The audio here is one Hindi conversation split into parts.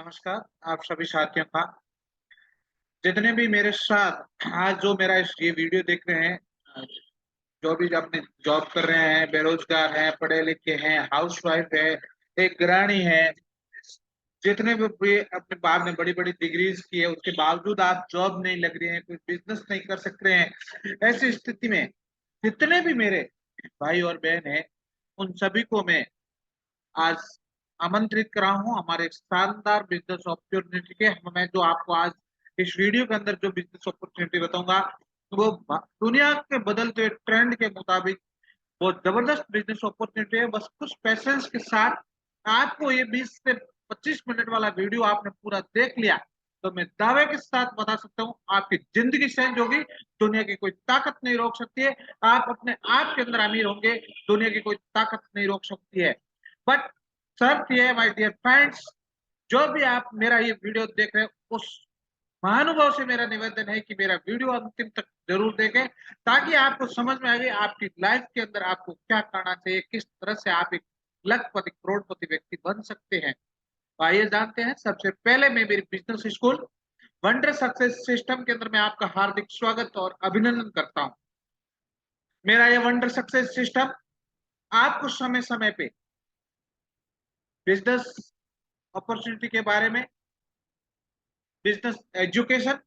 नमस्कार। आप सभी साथियों का जितने भी मेरे साथ आज जो मेरा ये वीडियो देख रहे हैं, जो भी अपने जॉब कर रहे हैं, बेरोजगार हैं, पढ़े लिखे हैं, हाउसवाइफ है, एक गृहिणी है, जितने भी अपने बाप ने बड़ी बड़ी डिग्रीज की है, उसके बावजूद आप जॉब नहीं लग रही है, कोई बिजनेस नहीं कर सक रहे हैं, ऐसी स्थिति में जितने भी मेरे भाई और बहन हैं, उन सभी को मैं आज आमंत्रित करा हूँ हमारे एक शानदार बिजनेस अपॉर्चुनिटी के। मैं जो आपको आज इस वीडियो के अंदर जो बिजनेस अपॉर्चुनिटी बताऊंगा, वो दुनिया के बदलते ट्रेंड के मुताबिक बहुत जबरदस्त बिजनेस अपॉर्चुनिटी है। बस कुछ पैसेंस के साथ आपको ये 20 से 25 मिनट वाला वीडियो आपने पूरा देख लिया तो मैं दावे के साथ बता सकता हूँ आपकी जिंदगी चेंज होगी। दुनिया की कोई ताकत नहीं रोक सकती है। आप अपने आप के अंदर अमीर होंगे, दुनिया की कोई ताकत नहीं रोक सकती है। बट शर्त यह है माय डियर फ्रेंड्स, जो भी आप मेरा ये वीडियो देख रहे हैं उस महानुभाव से मेरा निवेदन है कि मेरा वीडियो अंतिम तक जरूर देखें, ताकि आपको समझ में आए आपकी लाइफ के अंदर आपको क्या करना चाहिए, किस तरह से आप एक लखपति करोड़पति व्यक्ति बन सकते हैं। तो आइए जानते हैं। सबसे पहले मैं मेरी business school wonder success system के अंदर मैं आपका हार्दिक स्वागत और अभिनंदन करता हूं। मेरा ये वंडर सक्सेस सिस्टम आपको समय समय पे बिजनेस अपॉर्चुनिटी के बारे में, business education,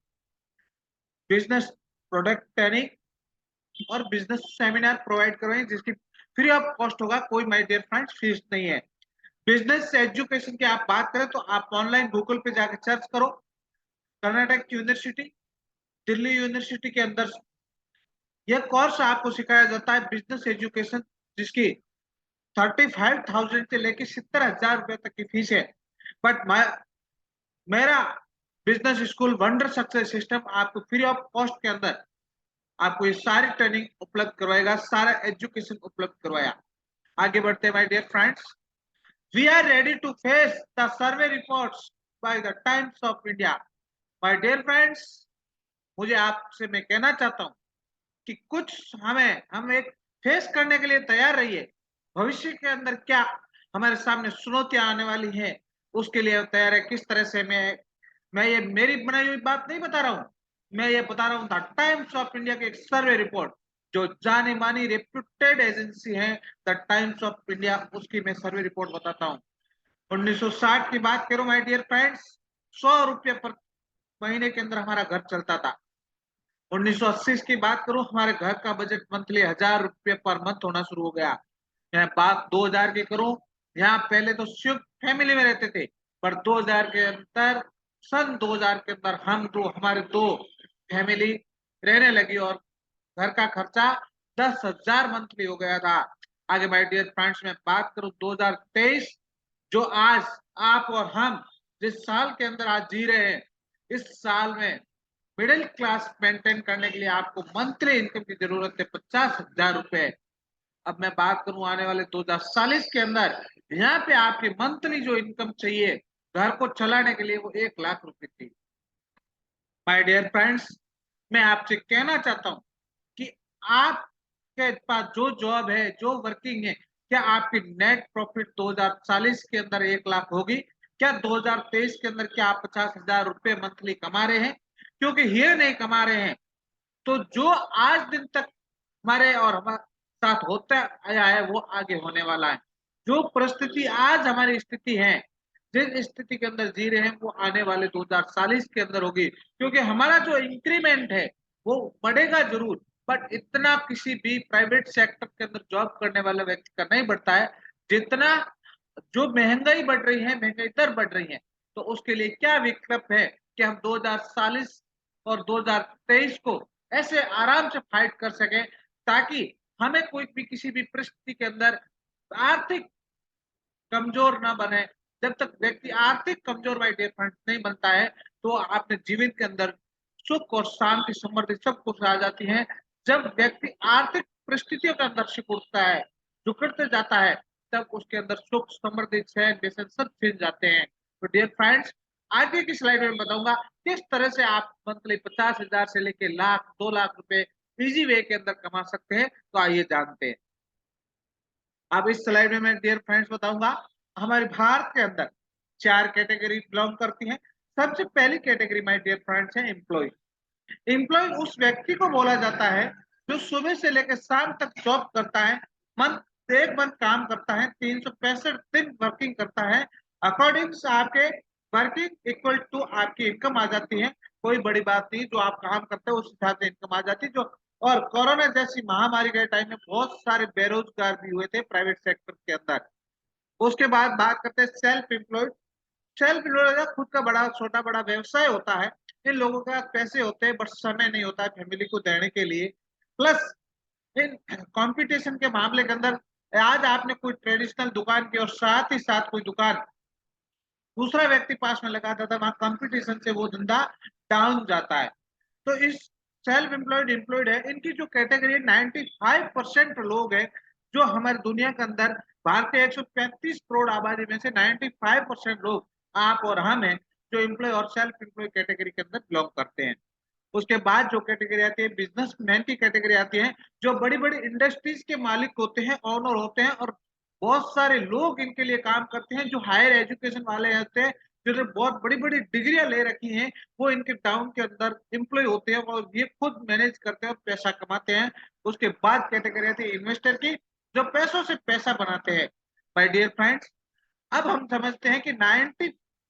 business product training और बिजनेस सेमिनार प्रोवाइड करवाएं, जिसकी फ्री ऑफ कॉस्ट होगा। कोई माय डियर फ्रेंड्स फीस नहीं है। बिजनेस एजुकेशन की आप बात करें तो आप ऑनलाइन गूगल पे जाकर सर्च करो, कर्नाटक यूनिवर्सिटी, दिल्ली यूनिवर्सिटी के अंदर यह कोर्स आपको सिखाया जाता है बिजनेस एजुकेशन, जिसकी 35,000 से लेकर 70,000 रुपए तक की फीस है। बट मेरा business school wonder success system आपको फ्री ऑफ कॉस्ट के अंदर आपको ये सारी ट्रेनिंग उपलब्ध करवाएगा, सारा एजुकेशन उपलब्ध करवाया। आगे बढ़ते हैं my dear friends. We are ready to face the survey reports by the Times of India. My dear friends, मुझे आपसे मैं कहना चाहता हूं कि कुछ हम एक फेस करने के लिए तैयार रहिए। भविष्य के अंदर क्या हमारे सामने चुनौतियां आने वाली है, उसके लिए तैयार है। किस तरह से मैं ये मेरी बनाई हुई बात नहीं बता रहा हूँ, मैं ये बता रहा हूँ द टाइम्स ऑफ इंडिया के एक सर्वे रिपोर्ट, जो जानी मानी रेप्यूटेड एजेंसी है द टाइम्स ऑफ इंडिया, उसकी मैं सर्वे रिपोर्ट बताता हूँ। 1960 की बात करूं माय डियर फ्रेंड्स, 100 रुपये पर महीने के अंदर हमारा घर चलता था। 1980 की बात करूं, हमारे घर का बजट मंथली 1,000 रुपये पर मंथ होना शुरू हो गया। मैं बात 2000 की करूं, यहाँ पहले तो सिर्फ फैमिली में रहते थे, पर 2000 के अंदर सन 2000 के अंदर हमारे दो फैमिली रहने लगी और घर का खर्चा 10,000 मंथली हो गया था। आगे माय डियर फ्रेंड्स मैं बात करूं 2023, जो आज आप और हम जिस साल के अंदर आज जी रहे हैं, इस साल में मिडिल क्लास मेंटेन करने के लिए आपको मंथली इनकम की जरूरत है 50,000 रुपए। अब मैं बात करूं आने वाले 2040 के अंदर, यहाँ पे आपकी मंथली जो इनकम चाहिए घर को चलाने के लिए, वो 1,00,000 रुपए थी। माय डियर फ्रेंड्स, मैं आपसे कहना चाहता हूं कि आपके पास जो जॉब है, जो वर्किंग है, क्या आपकी नेट प्रॉफिट 2040 के अंदर 1,00,000 होगी? क्या 2023 के अंदर क्या आप 50,000 रुपए मंथली कमा रहे हैं? क्योंकि ये नहीं कमा रहे हैं तो जो आज दिन तक हमारे और हमारे साथ होता आया है वो आगे होने वाला है। जो परिस्थिति आज हमारी स्थिति है, जिस स्थिति के अंदर जी रहे हैं, वो आने वाले 2040 के अंदर होगी। क्योंकि हमारा जो इंक्रीमेंट है वो बढ़ेगा जरूर, बट इतना किसी भी प्राइवेट सेक्टर के अंदर जॉब करने वाले व्यक्ति का नहीं बढ़ता है जितना जो महंगाई बढ़ रही है, महंगाई दर बढ़ रही है। तो उसके लिए क्या विकल्प है कि हम 2040 और 2023 को ऐसे आराम से फाइट कर सके, ताकि हमें कोई भी किसी भी परिस्थिति के अंदर आर्थिक कमजोर ना बने। जब तक व्यक्ति आर्थिक कमजोर बाई डिफरेंट नहीं बनता है, तो अपने जीवन के अंदर सुख और शांति समृद्धि सब कुछ आ जाती है। जब व्यक्ति आर्थिक परिस्थितियों के अंदर सिकुड़ता है, जुकड़ते जाता है, तब उसके अंदर सुख समृद्धि चैन जैसे सब छिन जाते हैं। तो डियर फ्रेंड्स, आगे की स्लाइड में बताऊंगा किस तरह से आप मंथली 50,000 से लेके लाख 2,00,000 रुपए इजी वे के अंदर कमा सकते हैं। तो आइए जानते हैं। अब इस स्लाइड में मैं डियर फ्रेंड्स बताऊंगा हमारे भारत के अंदर 4 कैटेगरी बिलोंग करती हैं। सबसे पहली कैटेगरी माय डियर फ्रेंड्स है एम्प्लॉय। एम्प्लॉय उस व्यक्ति को बोला जाता है जो सुबह से लेकर शाम तक जॉब करता है, मंथ एक मंथ काम करता है, 365 दिन वर्किंग करता है। अकॉर्डिंग आपके वर्किंग इक्वल टू आपकी इनकम आ जाती है। कोई बड़ी बात नहीं, जो आप काम करते हैं उस हिसाब से इनकम आ जाती है। जो और कोरोना जैसी महामारी के टाइम में बहुत सारे बेरोजगार भी हुए थे प्राइवेट सेक्टर के अंदर। उसके बाद बात करते हैं सेल्फ एम्प्लॉयड। सेल्फ एम्प्लॉयड खुद का बड़ा छोटा बड़ा व्यवसाय होता है। इन लोगों के पास पैसे होते हैं बट समय नहीं होता है फैमिली को देने के लिए। प्लस इन कंपटीशन के मामले के अंदर आज आपने कोई ट्रेडिशनल दुकान की और साथ ही साथ कोई दुकान दूसरा व्यक्ति पास में लगा देता है, वहां कंपटीशन से वो धंधा डाउन जाता है। तो इस सेल्फ एम्प्लॉयड एम्प्लॉयड है, इनकी जो कैटेगरी 95% लोग हैं जो हमारी दुनिया के अंदर भारत के 135 करोड़ आबादी में से 95% लोग आप और हम हैं जो एम्प्लॉय और सेल्फ एम्प्लॉय कैटेगरी के अंदर बिलोंग करते हैं। उसके बाद जो कैटेगरी आती है बिजनेसमैन की कैटेगरी आती है, जो बड़ी बड़ी इंडस्ट्रीज के मालिक होते हैं, ओनर होते हैं और बहुत सारे लोग इनके लिए काम करते हैं जो हायर एजुकेशन वाले होते हैं, जिन्होंने बहुत बड़ी बड़ी डिग्रियां ले रखी हैं, वो इनके टाउन के अंदर एम्प्लॉय होते हैं और ये खुद मैनेज करते हैं और पैसा कमाते हैं। उसके बाद कैटेगरी आती है इन्वेस्टर की, जो पैसों से पैसा बनाते हैं। माय डियर फ्रेंड्स, अब हम समझते हैं कि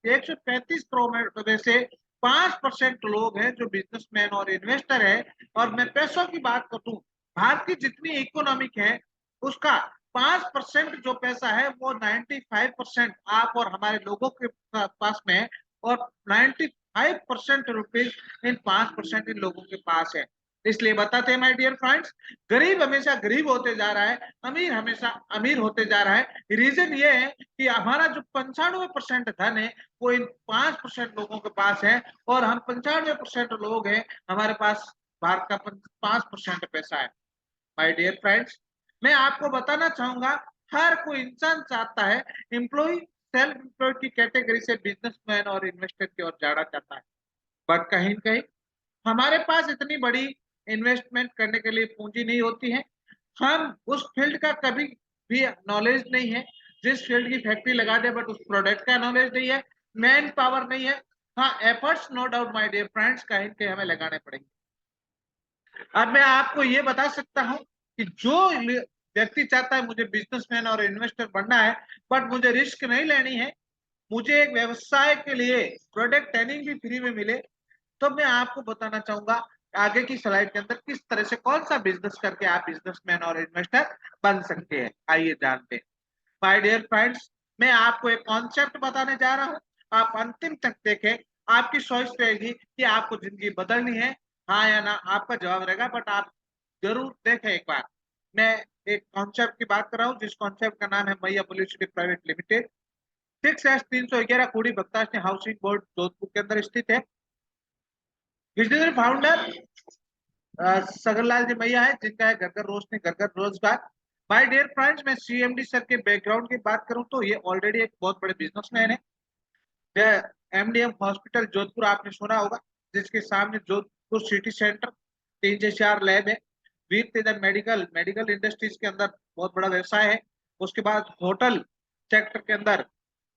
135 करोड़ में से 5% लोग हैं जो बिजनेसमैन और इन्वेस्टर है। और मैं पैसों की बात करूं, भारत की जितनी इकोनॉमिक है उसका 5% जो पैसा है वो 95% आप और हमारे लोगों के पास में है। और 95% रुपीज इन 5% इन लोगों के पास है। इसलिए बताते हैं माय डियर फ्रेंड्स, गरीब हमेशा गरीब होते जा रहा है, अमीर हमेशा अमीर होते जा रहा है। रीजन ये है कि हमारा जो 95% धन है वो इन 5% लोगों के पास है और हम 95% लोग हैं, हमारे पास भारत का 5% पैसा है। माय डियर फ्रेंड्स, मैं आपको बताना चाहूंगा, हर कोई इंसान चाहता है एम्प्लॉय सेल्फ एम्प्लॉयड की कैटेगरी से बिजनेसमैन और इन्वेस्टर की ओर जाना चाहता है। बट कहीं न कहीं हमारे पास इतनी बड़ी इन्वेस्टमेंट करने के लिए पूंजी नहीं होती है। हम उस फील्ड का कभी भी नॉलेज नहीं है, जिस फील्ड की फैक्ट्री लगा दे बट उस प्रोडक्ट का नॉलेज नहीं है, मैन पावर नहीं है। हाँ, efforts no doubt my dear friends कहीं न कहीं हमें लगाने पड़ेंगे। अब मैं आपको ये बता सकता हूँ कि जो व्यक्ति चाहता है मुझे बिजनेसमैन और इन्वेस्टर बनना है बट मुझे रिस्क नहीं लेनी है, मुझे एक व्यवसाय के लिए प्रोडक्ट ट्रेनिंग भी फ्री में मिले, तो मैं आपको बताना चाहूंगा आगे की स्लाइड के अंदर किस तरह से कौन सा बिजनेस करके आप बिजनेसमैन और इन्वेस्टर बन सकते हैं। आइए जानते हैं। माय डियर फ्रेंड्स, मैं आपको एक कॉन्सेप्ट बताने जा रहा हूँ, आप अंतिम तक देखें। आपकी चॉइस रहेगी कि आपको जिंदगी बदलनी है, हाँ या ना। आपका जवाब रहेगा बट आप जरूर देखें एक बार। मैं एक कॉन्सेप्ट की बात कर रहा हूँ जिस कॉन्सेप्ट का नाम है मैया पब्लिसिटी प्राइवेट लिमिटेड। 6/311 कोड़ी बख्ताश हाउसिंग बोर्ड जोधपुर के अंदर स्थित है। विजनरी फाउंडर सगरलाल जी मैया है, जिनका है घर घर रोशनी घर घर रोजगार। माय डियर फ्रेंड्स, मैं सीएमडी सर के बैकग्राउंड की बात करूं तो ये ऑलरेडी एक बहुत बड़े बिजनेसमैन है। एमडीएम हॉस्पिटल जोधपुर आपने सुना होगा, जिसके सामने जोधपुर सिटी सेंटर 3 से 4 लैब है। वीर तेजा मेडिकल मेडिकल इंडस्ट्रीज के अंदर बहुत बड़ा व्यवसाय है। उसके बाद होटल सेक्टर के अंदर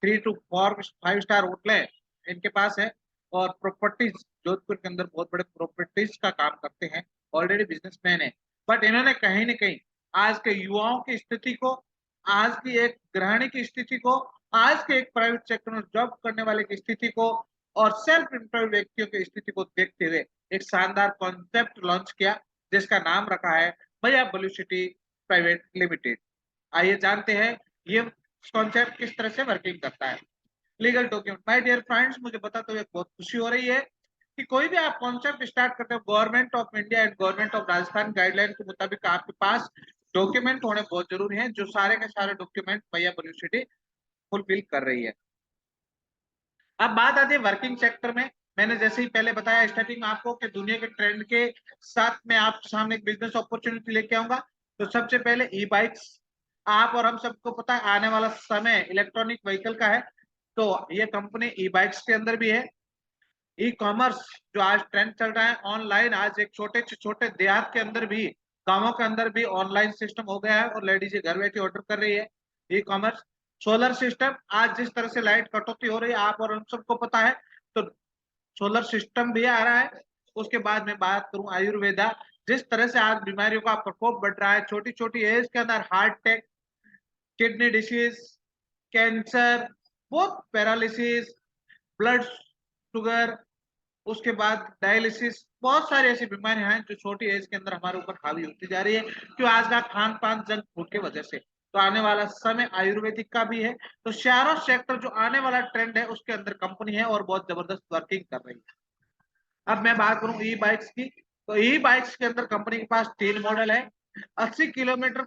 3 to 4 5 स्टार होटल है इनके पास है। और प्रॉपर्टीज जोधपुर के अंदर बहुत बड़े प्रॉपर्टीज का काम करते हैं, ऑलरेडी बिजनेसमैन है। बट इन्होंने कहीं ना कहीं आज के युवाओं की स्थिति को, आज की एक गृहिणी की स्थिति को, आज के एक प्राइवेट सेक्टर में जॉब करने वाले की स्थिति को और सेल्फ एम्प्लॉयड व्यक्तियों की स्थिति को देखते हुए एक शानदार कॉन्सेप्ट लॉन्च किया, जिसका नाम रखा है भैया ब्लू सिटी प्राइवेट लिमिटेड। आइए जानते हैं ये कॉन्सेप्ट किस तरह से वर्किंग करता है। Legal document, my dear friends, मुझे बताते हुए बहुत खुशी हो रही है कि कोई भी आप कॉन्सेप्ट स्टार्ट करते हो, government of India and government of Rajasthan guideline के मुताबिक आपके पास डॉक्यूमेंट होने बहुत जरूरी है, जो सारे के सारे डॉक्यूमेंट भैया यूनिवर्सिटी फुलफिल कर रही है। अब बात आती है वर्किंग सेक्टर में। मैंने जैसे ही पहले बताया स्टार्टिंग में आपको कि दुनिया के ट्रेंड के साथ में आप सामने एक बिजनेस अपॉर्चुनिटी लेके आऊंगा। तो सबसे पहले ई बाइक्स, आप और हम सबको पता है आने वाला समय इलेक्ट्रॉनिक व्हीकल का है, तो ये कंपनी ई बाइक्स के अंदर भी है। ई कॉमर्स जो आज ट्रेंड चल रहा है ऑनलाइन, आज एक छोटे से छोटे देहात के अंदर भी, गांवों के अंदर भी ऑनलाइन सिस्टम हो गया है और लेडीज घर बैठे ऑर्डर कर रही है। ई कॉमर्स, सोलर सिस्टम, आज जिस तरह से लाइट कटौती हो रही है आप और हम सबको पता है, तो सोलर सिस्टम भी आ रहा है। उसके बाद मैं बात करूं आयुर्वेदा, जिस तरह से आज बीमारियों का प्रकोप बढ़ रहा है, छोटी छोटी एज के अंदर heart attack, kidney disease, cancer, बहुत पैरालिसिस, ब्लड शुगर, उसके बाद डायलिसिस, बहुत सारी ऐसी बीमारियां हैं जो छोटी एज के अंदर हमारे ऊपर हावी होती जा रही है, क्यों? आज का खान पान जंक फूड की वजह से। तो आने वाला समय आयुर्वेदिक का भी है, तो चारों सेक्टर जो आने वाला ट्रेंड है उसके अंदर कंपनी है और बहुत जबरदस्त वर्किंग कर रही है। अब मैं बात करूं ई बाइक्स की, तो ई बाइक्स के अंदर कंपनी के पास 3 मॉडल है। 80 किलोमीटर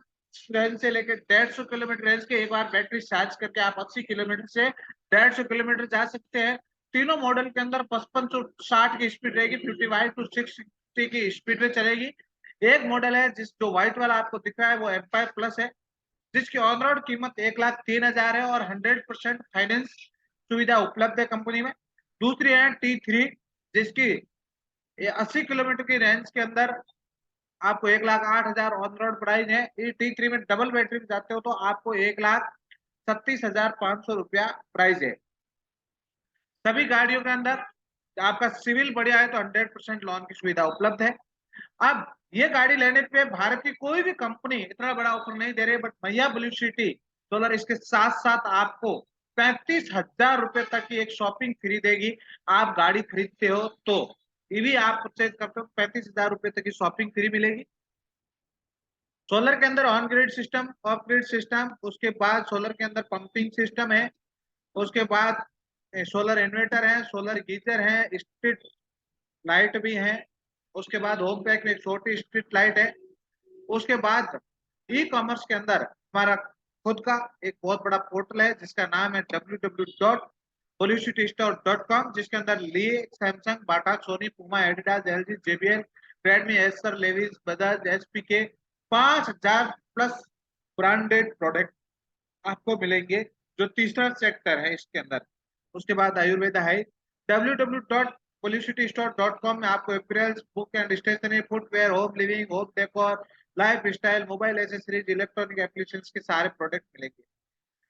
रेंज से लेकर 150 किलोमीटर रेंज के, एक बार बैटरी चार्ज करके आप 80 किलोमीटर से 150 किलोमीटर जा सकते हैं। तीनों मॉडल के अंदर 5560 की स्पीड रहेगी, 55 to 660 की स्पीड में चलेगी। एक मॉडल है जिस जो व्हाइट वाला आपको दिख रहा है वो एम्पायर प्लस है, जिसकी ऑन रोड कीमत 1,03,000 है और 100% फाइनेंस सुविधा उपलब्ध है कंपनी में। दूसरी है T3, जिसकी ये 80 किलोमीटर की रेंज के अंदर आपको 1,08,000 ऑन रोड प्राइस है। ये T3 में डबल बैटरी में जाते हो तो आपको 1,36,500 प्राइस है। सभी गाड़ियों के अंदर आपका सिविल बढ़िया है तो 100% लोन की सुविधा उपलब्ध है। अब ये गाड़ी लेने पे भारत की कोई भी कंपनी इतना बड़ा ऑफर नहीं दे रही, बट मैया ब्लू सिटी सोलर इसके साथ साथ आपको 35,000 रुपए तक की एक शॉपिंग फ्री देगी। आप गाड़ी खरीदते हो तो ईवी आप परचेज करते हो 35,000 रुपए तक की शॉपिंग फ्री मिलेगी। सोलर के अंदर on grid system, of grid system, उसके बाद सोलर के अंदर पंपिंग सिस्टम है, उसके बाद सोलर इन्वर्टर है, सोलर गीजर है, स्ट्रीट लाइट भी है, उसके बाद होम पैक में एक छोटी स्ट्रीट लाइट है। उसके बाद ई कॉमर्स के अंदर हमारा खुद का एक बहुत बड़ा पोर्टल है जिसका नाम है www.policitystore.com, जिसके अंदर लिए Samsung, Bata, Sony, Puma, Adidas, LG, JBL, Redmi, Acer, Levi's, Bajaj, HP के 5,000 प्लस ब्रांडेड प्रोडक्ट आपको मिलेंगे, जो तीसरा सेक्टर है इसके अंदर। उसके बाद आयुर्वेदा है। www.policitystore.com में आपको apparels, book and stationery, footwear, home living, home decor, lifestyle, mobile accessories, electronic applications के सारे प्रोडक्ट मिलेंगे।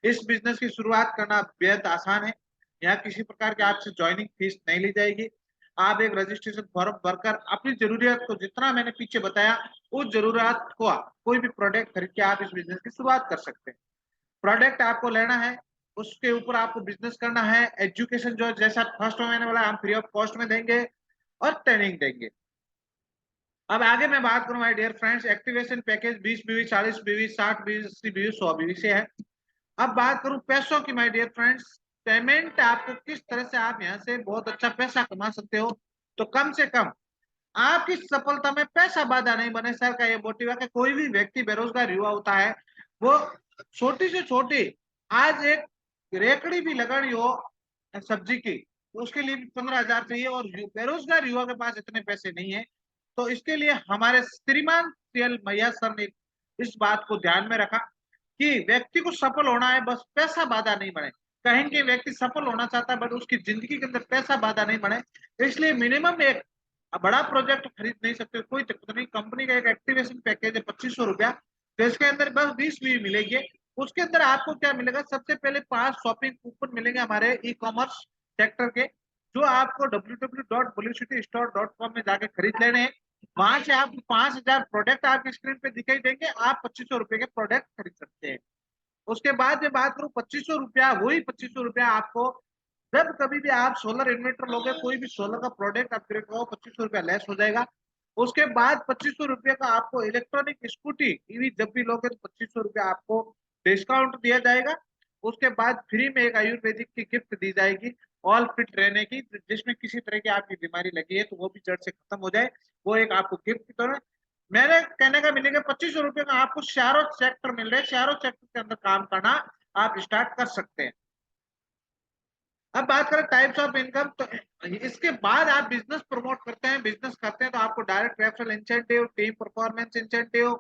इस बिजनेस की शुरुआत करना बेहद आसान है। यहाँ किसी प्रकार की आपसे ज्वाइनिंग फीस नहीं ली जाएगी। आप एक रजिस्ट्रेशन फॉर्म भरकर अपनी जरूरियत को, जितना मैंने पीछे बताया, उस जरूरत को कोई भी प्रोडक्ट खरीद के आप इस बिजनेस की शुरुआत कर सकते हैं। प्रोडक्ट आपको लेना है, उसके ऊपर आपको बिजनेस करना है। एजुकेशन जो जैसा फर्स्ट में मैंने बोला हम फ्री ऑफ कॉस्ट में देंगे और ट्रेनिंग देंगे। अब आगे मैं बात करूं my dear friends, activation package 20 BV, 40 बीवी, 60 बीवी, 80 बीवी, 100 बीवी से है। अब बात करूं पैसों की माय डियर फ्रेंड्स, पेमेंट आपको किस तरह से आप यहाँ से बहुत अच्छा पैसा कमा सकते हो, तो कम से कम आपकी सफलता में पैसा बाधा नहीं बने, सर का ये मोटिव है कि कोई भी व्यक्ति बेरोजगार युवा होता है, वो छोटी से छोटी आज एक रेकड़ी भी लगानी हो सब्जी की तो उसके लिए भी 15,000 चाहिए, और बेरोजगार युवा के पास इतने पैसे नहीं है। तो इसके लिए हमारे श्रीमान सीएल मैया सर ने इस बात को ध्यान में रखा कि व्यक्ति को सफल होना है, बस पैसा बाधा नहीं बने। कहीं कि व्यक्ति सफल होना चाहता है बट उसकी जिंदगी के अंदर पैसा बाधा नहीं बने, इसलिए मिनिमम एक बड़ा प्रोजेक्ट खरीद नहीं सकते, कोई दिक्कत नहीं। कंपनी का एक एक्टिवेशन पैकेज है 2500 रुपया, तो इसके अंदर बस 20 भी मिलेगी। उसके अंदर आपको क्या मिलेगा, सबसे पहले 5 शॉपिंग कूपन मिलेंगे हमारे ई कॉमर्स सेक्टर के, जो आपको www.policitystore.com में जाके खरीद लेने हैं। वहां से आप 5,000 प्रोडक्ट आपकी स्क्रीन पे दिखाई देंगे, आप 2500 रुपए के प्रोडक्ट खरीद सकते हैं। उसके बाद में बात करूं 2500 रुपया, वही 2500 रुपया आपको जब कभी भी आप सोलर इन्वर्टर लोगे, कोई भी सोलर का प्रोडक्ट अपग्रेड हो, 2500 रुपया लेस हो जाएगा। उसके बाद 2500 रुपये का आपको इलेक्ट्रॉनिक स्कूटी ईवी जब भी लोगे तो 2500 रुपया आपको डिस्काउंट दिया जाएगा। उसके बाद फ्री में एक आयुर्वेदिक की गिफ्ट दी जाएगी, ऑल फिट रहने की, जिसमें किसी तरह की आपकी बीमारी लगी है तो वो भी जड़ से खत्म हो जाए, वो एक आपको गिफ्ट की तरह। मेरे कहने का मिलेगा 2500 रुपये का आपको चारों सेक्टर मिल रहे हैं, चारों सेक्टर के अंदर काम करना आप स्टार्ट कर सकते हैं। अब बात करें टाइप्स ऑफ इनकम, तो इसके बाद आप बिजनेस प्रमोट करते हैं, बिजनेस करते हैं तो आपको direct referral incentive, team performance incentive,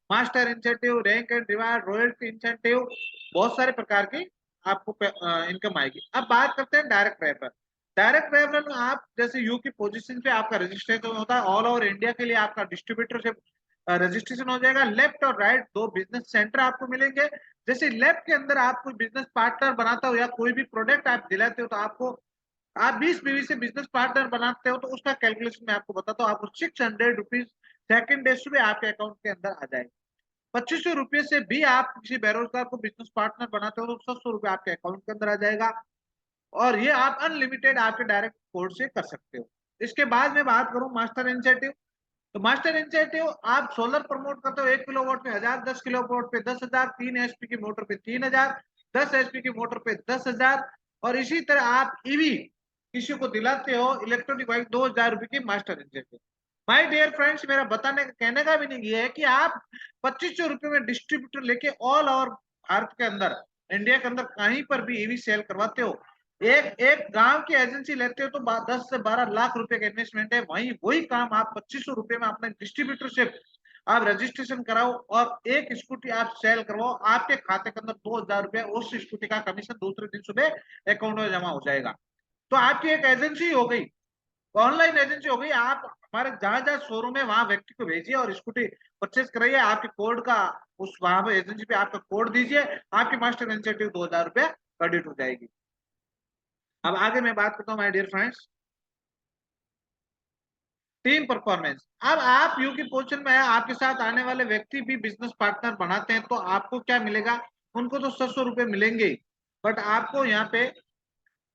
master incentive, rank and reward, royalty incentive, बहुत सारे प्रकार की आपको इनकम आएगी। अब बात करते हैं डायरेक्ट रेफरल। डायरेक्ट रेफरल में आप जैसे यू की पोजीशन पे आपका रजिस्ट्रेशन होता है, ऑल ओवर इंडिया के लिए आपका डिस्ट्रीब्यूटरशिप रजिस्ट्रेशन हो जाएगा। लेफ्ट और राइट दो बिजनेस सेंटर आपको मिलेंगे। जैसे लेफ्ट के अंदर आप कोई बिजनेस पार्टनर बनाता हो या कोई भी प्रोडक्ट आप दिलाते हो, तो आपको आप 20 बीवी से बिजनेस पार्टनर बनाते हो, तो उसका कैलकुलेशन मैं आपको बताता हूँ। आपको 600 रुपीज सेकंड डे सुबह आपके अकाउंट के अंदर आ जाएगा। 2500 रुपये से भी आप किसी बेरोजगार को बिजनेस पार्टनर बनाते हो, तो 700 रुपये आपके अकाउंट के अंदर आ जाएगा। और ये आप अनलिमिटेड आपके डायरेक्ट कोड से कर सकते हो। इसके बाद मैं बात करूं मास्टर इनिशिएटिव। तो मास्टर इनिशिएटिव आप सोलर प्रमोट करते हो, 1 किलोवाट पे 1000, 10 किलोवाट पे 10,000, 3 HP की मोटर पे 3000, 10 HP की मोटर पे 10,000, और इसी तरह आप ईवी किसी को दिलाते हो इलेक्ट्रॉनिक बाइक 2,000 रुपए की master initiative. My dear friends, मेरा बताने का कहने का भी नहीं ये है कि आप 2500 रुपए में डिस्ट्रीब्यूटर लेके ऑल ओवर भारत के अंदर, इंडिया के अंदर कहीं पर भी ईवी सेल करवाते हो। एक एक गांव की एजेंसी लेते हो तो 10 से 12 लाख रुपए का इन्वेस्टमेंट है। वही वही काम आप 2500 रुपए में अपने डिस्ट्रीब्यूटरशिप आप रजिस्ट्रेशन कराओ और एक स्कूटी आप सेल करवाओ, आपके खाते के अंदर 2,000 रुपए उस स्कूटी का कमीशन दूसरे दिन सुबह अकाउंट में जमा हो जाएगा। तो आपकी एक एजेंसी हो गई, ऑनलाइन एजेंसी हो गई। आप हमारे जहां जहां शोरूम है वहां व्यक्ति को भेजिए और स्कूटी परचेज कराइए, आपके कोड का उस वहां पे एजेंसी पे आपका कोड दीजिए, आपकी मास्टर इनिशिएटिव 2,000 रुपया क्रेडिट हो जाएगी। अब आगे मैं बात करता हूँ my dear friends, team performance. अब आप यू की पोजीशन में है, आपके साथ आने वाले व्यक्ति भी बिजनेस पार्टनर बनाते हैं, तो आपको क्या मिलेगा? उनको तो 700 रुपए मिलेंगे ही, बट आपको यहाँ पे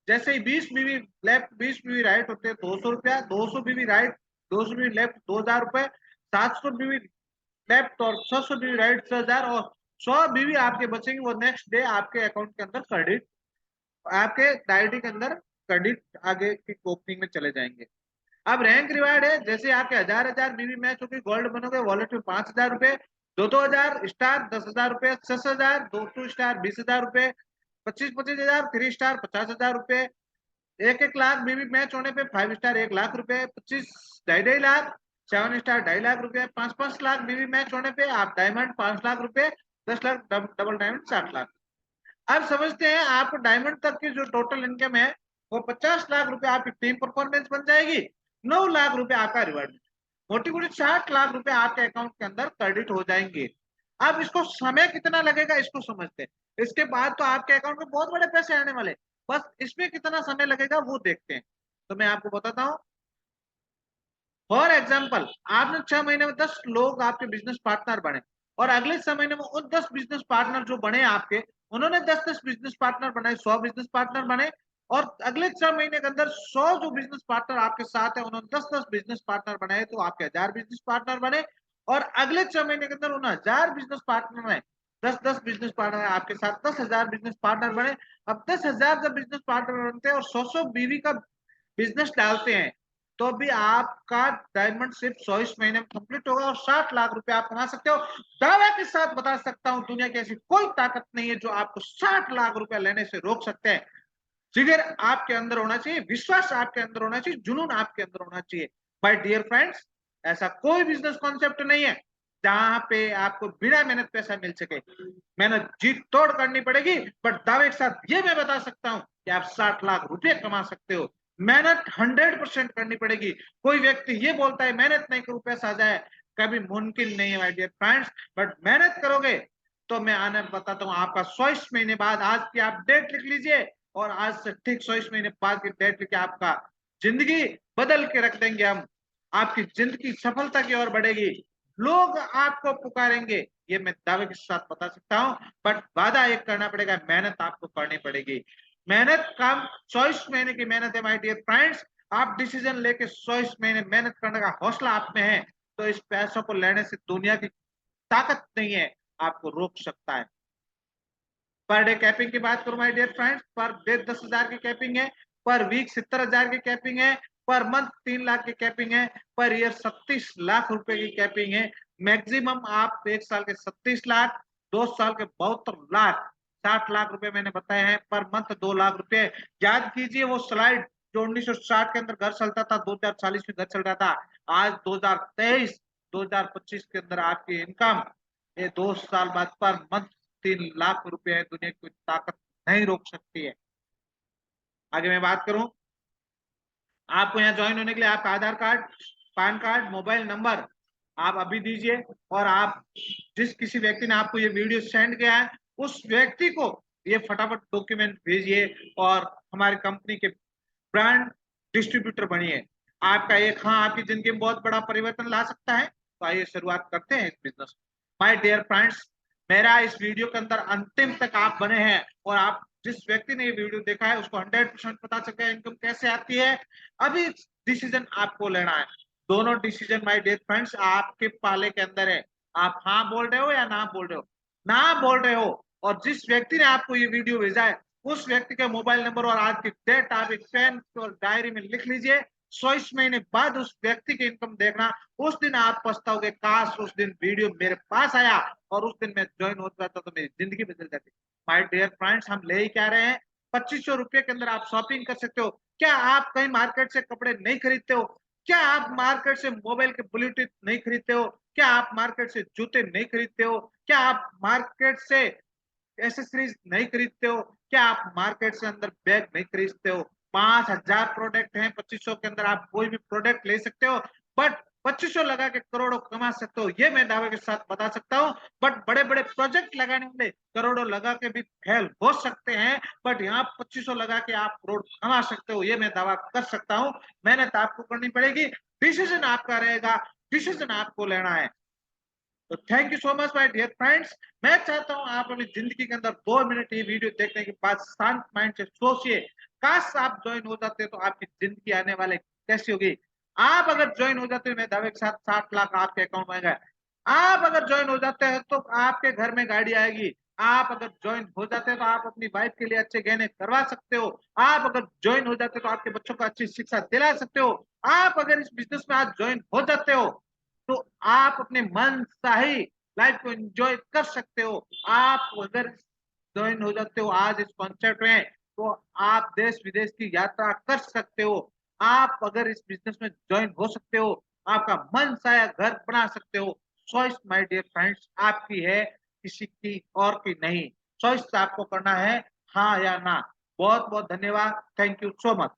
जैसे ही 20 बीवी लेफ्ट 20 बीवी राइट होते हैं 200 रुपया, 200 बीवी राइट 200 बीवी लेफ्ट 2,000 रुपए, 700 बीवी लेफ्ट और 600 बीवी राइट 6,000, और 100 बीवी आपके बचेंगे वो नेक्स्ट डे आपके अकाउंट के अंदर क्रेडिट, आपके डायरी के अंदर क्रेडिट आगे की ओपनिंग में चले जाएंगे। अब रैंक रिवार्ड है, जैसे आपके 1,000 बीवी मैच होगी, गोल्ड बनोगे, वॉलेट में 5,000 रुपए, 2,000 स्टार 10,000 रुपए, 6,000 2 स्टार 20,000 रुपए, 25,000 3 स्टार 50,000 रुपए, 1-1 लाख बीवी मैच होने पे 5 स्टार 1 लाख रुपए, 25 2.5 लाख 7 स्टार 2.5 लाख रुपए, 5-5 लाख बीवी मैच होने पे आप डायमंड 5 लाख रुपए, 10 लाख डबल डायमंड 7 लाख। अब समझते हैं आप डायमंड तक की जो टोटल इनकम है वो 50 लाख रुपए आपकी टीम परफॉर्मेंस बन जाएगी, 9 लाख रुपए आपका रिवार्ड, मोटी मोटी 60 लाख रुपए आपके अकाउंट के अंदर क्रेडिट हो जाएंगे। अब इसको समय कितना लगेगा इसको समझते हैं, इसके बाद तो आपके अकाउंट में बहुत बड़े पैसे आने वाले, बस इसमें कितना समय लगेगा वो देखते हैं। तो मैं आपको बताता हूँ, फॉर एग्जाम्पल आपने 6 महीने में 10 लोग आपके बिजनेस पार्टनर बने, और अगले 6 महीने में उन 10 बिजनेस पार्टनर जो बने आपके, उन्होंने 10-10 बिजनेस पार्टनर बनाए, 100 बिजनेस पार्टनर बने, और अगले 6 महीने के अंदर 100 जो बिजनेस पार्टनर आपके साथ है उन्होंने 10-10 बिजनेस पार्टनर बनाए, तो आपके 1,000 बिजनेस पार्टनर बने। और अगले 6 महीने के अंदर उन 1,000 बिजनेस पार्टनर है, 10-10 बिजनेस पार्टनर आपके साथ 10,000 बिजनेस पार्टनर बने। अब 10,000 जब बिजनेस पार्टनर बनते हैं और 100-100 बीवी का बिजनेस डालते हैं, तो अभी आपका डायमंड सिर्फ 24 महीने में कंप्लीट होगा और 60 लाख रुपए आप कमा सकते हो। दावे के साथ बता सकता हूं दुनिया की ऐसी कोई ताकत नहीं है जो आपको 60 लाख रुपए लेने से रोक सकते हैं। जिगर आपके अंदर होना चाहिए, विश्वास आपके अंदर होना चाहिए, जुनून आपके अंदर होना चाहिए। माय डियर फ्रेंड्स, ऐसा कोई बिजनेस कॉन्सेप्ट नहीं है जहां पे आपको बिना मेहनत पैसा मिल सके। मेहनत जीत तोड़ करनी पड़ेगी, बट दावे के साथ ये मैं बता सकता हूं कि आप 60 लाख रुपए कमा सकते हो। मेहनत 100% करनी पड़ेगी। कोई व्यक्ति ये बोलता है मेहनत नहीं करूं पैसा आ जाए, कभी मुमकिन नहीं है माय डियर फ्रेंड्स। बट मेहनत करोगे तो मैं आने बताता हूँ आपका 24 महीने बाद, आज की आप डेट लिख लीजिए, और आज से ठीक 24 महीने बाद की डेट लिख के आपका जिंदगी बदल के रख देंगे हम। आपकी जिंदगी सफलता की ओर बढ़ेगी, लोग आपको पुकारेंगे, ये मैं दावे के साथ बता सकता हूँ। बट वादा एक करना पड़ेगा, मेहनत आपको करनी पड़ेगी। मेहनत काम 24 महीने की मेहनत है माय डियर फ्रेंड्स। आप डिसीजन लेके 24 महीने मेहनत करने का हौसला आप में है, तो इस पैसों को लेने से दुनिया की ताकत नहीं है आपको रोक सकता है। पर डे कैपिंग की बात करूं my dear friends, per day 10,000 की कैपिंग है, पर वीक 70,000 की कैपिंग है, पर मंथ 3 लाख की कैपिंग है, पर ईयर 37 लाख रुपए की कैपिंग है। मैक्सिमम आप 1 साल के 37 लाख, 2 साल के 72 लाख, 60 लाख रुपए मैंने बताए हैं, पर मंथ 2 लाख रुपए। याद कीजिए वो स्लाइड जो 1960 के अंदर घर चलता था, 2040 में घर चल रहा था, आज 2023 2025 के अंदर आपकी इनकम ये 2 साल बाद पर मंथ 3 लाख रुपए है। दुनिया की ताकत नहीं रोक सकती है। आगे मैं बात करूं, आपको यहाँ ज्वाइन होने के लिए आपका Aadhaar card, PAN card, mobile number, आप अभी दीजिए और आप जिस किसी व्यक्ति ने आपको ये वीडियो सेंड किया है उस व्यक्ति को ये फटाफट डॉक्यूमेंट भेजिए और हमारी कंपनी के ब्रांड डिस्ट्रीब्यूटर बनिए। आपका एक हाँ आपकी जिंदगी में बहुत बड़ा परिवर्तन ला सकता है। तो आइए शुरुआत करते हैं इस बिजनेस। माय डियर फ्रेंड्स, मेरा इस वीडियो के अंदर अंतिम तक आप बने हैं और आप जिस व्यक्ति ने ये वीडियो देखा है उसको 100% पता चल गया इनकम कैसे आती है। अभी डिसीजन आपको लेना है। दोनों डिसीजन माय डियर फ्रेंड्स आपके पाले के अंदर है। आप हाँ बोल रहे हो या ना बोल रहे हो। ना बोल रहे हो और जिस व्यक्ति ने आपको ये वीडियो भेजा है उस व्यक्ति का मोबाइल नंबर और आज की डेट आप एक पेन और डायरी में लिख लीजिए। 100 महीने बाद उस व्यक्ति की इनकम देखना। उस दिन आप पछताओगे काश उस दिन वीडियो मेरे पास आया और उस दिन मैं ज्वाइन हो जाता तो मेरी जिंदगी बदल जाती। माय डियर फ्रेंड्स, हम ले ही क्या रहे हैं। 2500 रुपए के अंदर आप शॉपिंग कर सकते हो। क्या आप कहीं मार्केट से कपड़े नहीं खरीदते हो। क्या आप मार्केट से मोबाइल के ब्लूटूथ नहीं खरीदते हो। क्या आप मार्केट से जूते नहीं खरीदते हो। क्या आप मार्केट से एसेसरीज नहीं खरीदते हो। क्या आप मार्केट से अंदर बैग नहीं खरीदते हो। 5000 प्रोडक्ट हैं। 2500 के अंदर आप कोई भी प्रोडक्ट ले सकते हो। बट 2500 लगा के करोड़ों कमा सकते हो ये मैं दावे के साथ बता सकता हूँ। बट बड़े बड़े प्रोजेक्ट लगाने वाले करोड़ों लगा के भी फेल हो सकते हैं। बट यहाँ 2500 लगा के आप करोड़ कमा सकते हो ये मैं दावा कर सकता हूँ। मेहनत आपको करनी पड़ेगी। डिसीजन आपका रहेगा। डिसीजन आपको लेना है। तो thank you so much my dear friends. मैं चाहता हूं आप अपनी जिंदगी के अंदर 2 मिनट ये वीडियो देखने के बाद शांत माइंड से सोचिए। काश आप ज्वाइन हो जाते तो आपकी जिंदगी आने वाले कैसी होगी। आप अगर ज्वाइन हो जाते मैं दावे के साथ 60 लाख आपके अकाउंट में आएगा। आप अगर ज्वाइन हो जाते हैं तो आपके घर में गाड़ी आएगी। आप अगर ज्वाइन हो जाते हैं तो आप अपनी वाइफ के लिए अच्छे गहने करवा सकते हो। आप अगर ज्वाइन हो जाते तो आपके बच्चों को अच्छी शिक्षा दिला सकते हो। आप अगर इस बिजनेस में आज ज्वाइन हो जाते हो तो आप अपने मन चाही लाइफ को एंजॉय कर सकते हो। आप अगर ज्वाइन हो जाते हो आज इस कॉन्सेप्ट में तो आप देश विदेश की यात्रा कर सकते हो। आप अगर इस बिजनेस में ज्वाइन हो सकते हो आपका मन चाहे घर बना सकते हो। चॉइस माय डियर फ्रेंड्स आपकी है किसी की और की नहीं। चॉइस आपको करना है हाँ या ना। बहुत बहुत धन्यवाद। Thank you so much.